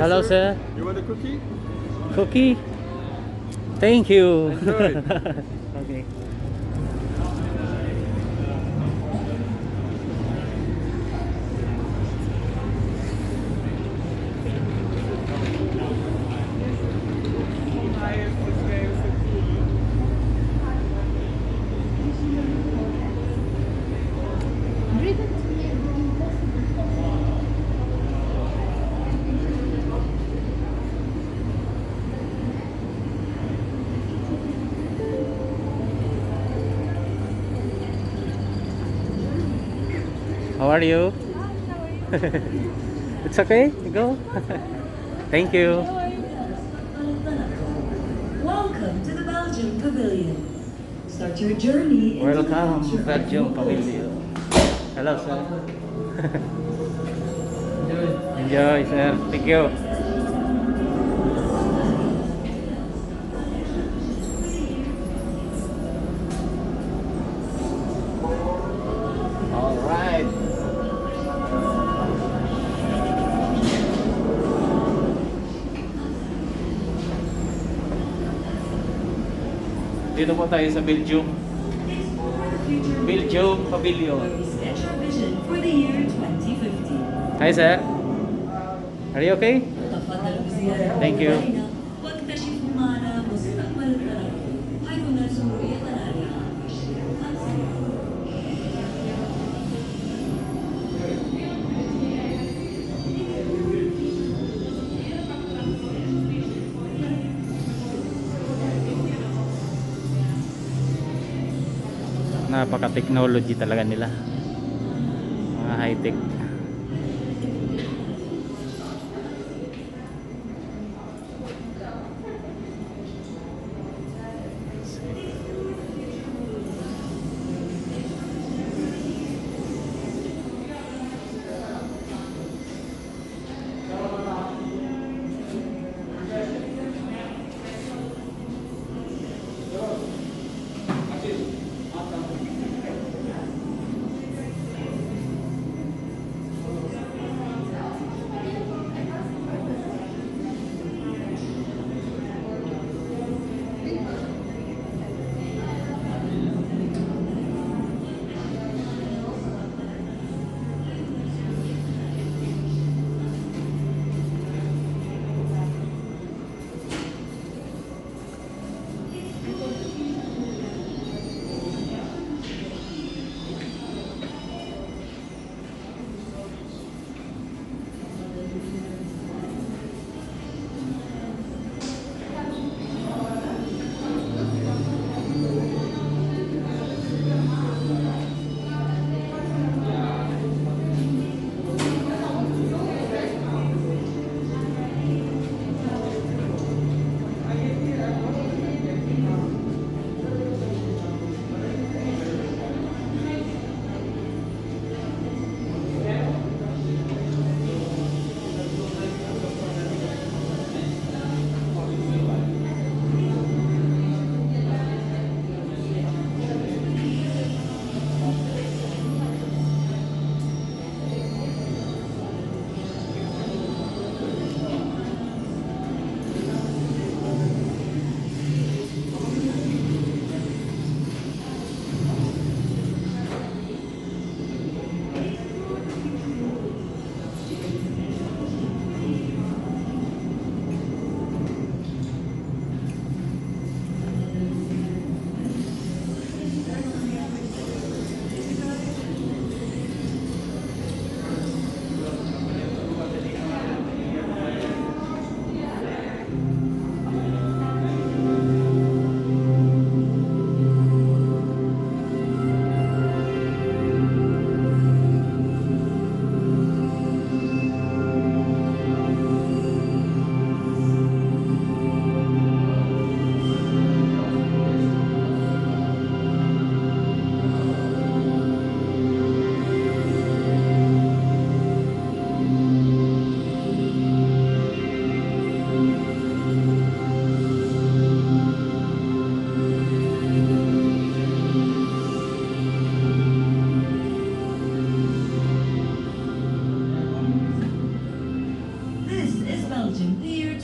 Hello, sir. You want a cookie? Cookie? Thank you. Enjoy. Okay. How are you? It's okay. You go. Thank you. Welcome to the Belgium Pavilion. Start your journey into the Welcome, culture of Belgium local Pavilion. Hello, sir. Enjoy, sir. Thank you. All right. Dito po tayo sa Belgium. Belgium Pavilion. where we sketch our vision for the year 2050. Hi, sir. Are you okay? تفضل بزيارة Thank you. مدينة واكتشفوا معنا مستقبل التنقل حيث نرسم رؤيتنا لها في 2050. Napaka-technology talaga nila. Mga high-tech.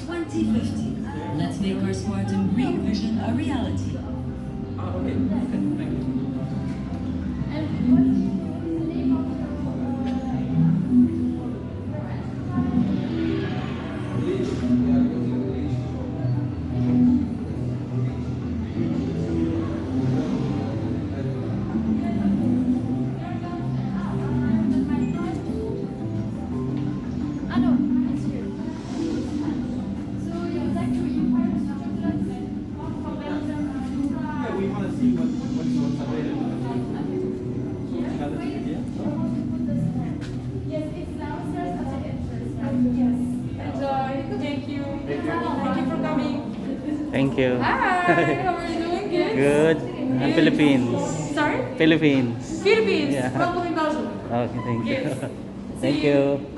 2050. Let's make our smart and green vision a reality. Thank you. Thank you for coming. Thank you. Hi, how are you doing? Good? Good. And Philippines. Sorry? Philippines. Philippines. Yeah. Welcome in Belgium. Okay, thank you. Yes. Thank See you. you.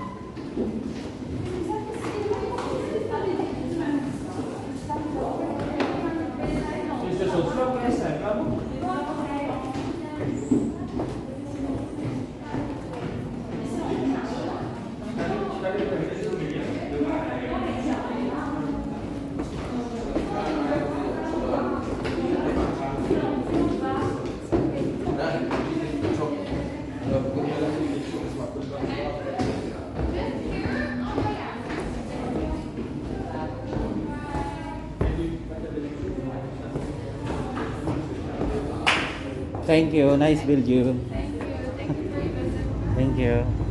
Thank you. Nice build you. Thank you. Thank you for your visit. Thank you.